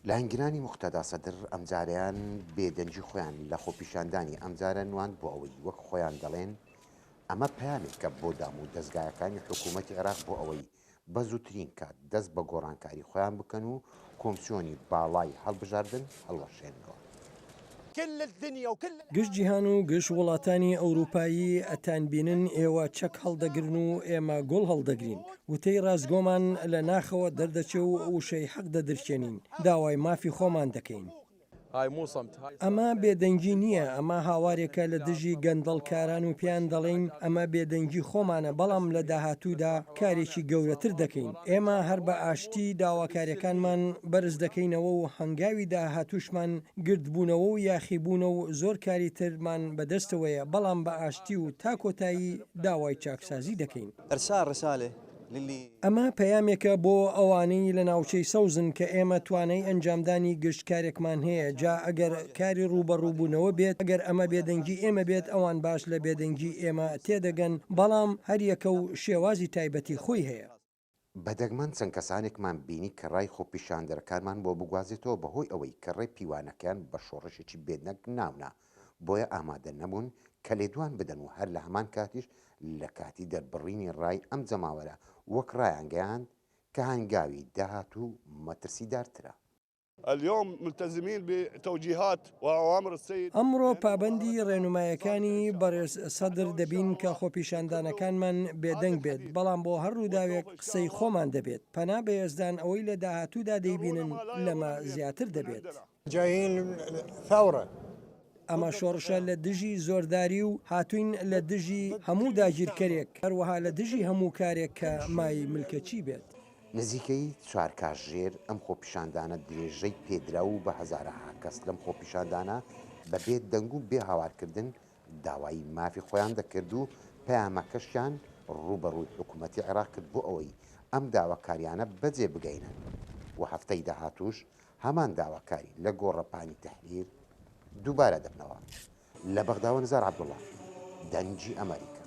لە هەنگرانی مختەدا سەدر ئەمجاریان بێدەنجی خۆیان لە خۆپیشاندانی ئەمجارە نوان بۆ ئەوەی وەک خۆیان دەڵێن ئەمە پەیامێکە بۆ دام و دەستگایەکانی حکوومەتی عێراق بۆ ئەوەی بە زووترین کات دەست بە گۆڕانکاری خۆیان بکەن و کۆمسیۆنی باڵای هەڵبژاردن هەڵوەشێنەوە. گشت جیهان و گشت وڵاتانی ئەوروپایی ئەتانبینن ئێوە چەک هەڵدەگرن و ئێمە گۆڵ هەڵدەگرین وتەی ڕازگۆمان لە ناخەوە دەردەچێ و وشەی حەق دەدرچێنین داوای مافی خۆمان دەکەین. ئەمە بێدەنگی نییە، ئەمە هاوارێکە لە دژی گەندەڵکاران و پیان دەڵێن ئەمە بێدەنگی خۆمانە، بەڵام لە داهاتوودا کارێکی گەورەتر دەکەین. ئێمە هەر بە ئاشتی داواکاریەکانمان بەرز دەکەینەوە و هەنگاوی داهاتووشمان گردبوونەوە و یاخیبوونە و زۆر کاری ترمان بەدەستەوەیە، بەڵام بە ئاشتی و تا کۆتایی داوای چاکسازی دەکەین. ئەمە پەیامێکە بۆ ئەوانەی لە ناوچەی سەوزن کە ئێمە توانای ئەنجامدانی گشتکارێکمان هەیە. جا ئەگەر کاری ڕوبەڕووبوونەوە بێت، ئەگەر ئەمە بێدەنگی ئێمە بێت، ئەوان باش لە بێدەنگی ئێمە تێدەگەن، بەڵام هەریەکە و شێوازی تایبەتی خۆی هەیە. بەدەگمەن چەند کەسانێکمان بینی کە ڕای خۆپیشاندەرەکانمان بۆ بگوازێتەوە بەهۆی ئەوەی کە ڕێ پیوانەکەیان بە شۆڕشێکی بێدنەک ناونا، بۆیە ئامادە نەبوون کە لێدوان بدەن و هەر لە هەمان کاتیش لە کاتی دەربڕینی ڕای ئەم جەماوەرە وەک ڕایانگەیاند کە هەنگاوی داهاتوو مەترسیدارترە. ئەمڕۆ پابەندی ڕێنمایەکانی بەڕێز سەدر دەبین کە خۆپیشاندانەکانمان بێدەنگ بێت، بەڵام بۆ هەر ڕووداوێک قسەی خۆمان دەبێت. پەنا بەهێزدان ئەوەی لە داهاتوودا دەیبینن لەمە زیاتر دەبێت. ئەمە شۆڕشە لە دژی زۆرداری و هاتوین لە دژی هەموو داگیرکەرێک، هەروەها لە دژی هەموو کارێک کە مای ملکەچی بێت. نزیکەی 4 کاتژێر ئەم خۆپیشاندانە درێژەی پێدرا و بە هەزارەها کەس لەم خۆپیشاندانە بەبێ دەنگ و بێ هاوارکردن داوای مافی خۆیان دەکرد و پەیامەکەشیان ڕوبەڕووی حکوومەتی عێراق کرد بۆ ئەوەی ئەم داواکاریانە بەجێ بگەینن و هەفتەی داهاتووش هەمان داواکاری لە گۆڕەپانی تەحریر دووبارە دەبنەوە. لە بەغداوە نزار عەبدوڵڵا، دەنگی ئەمریکا.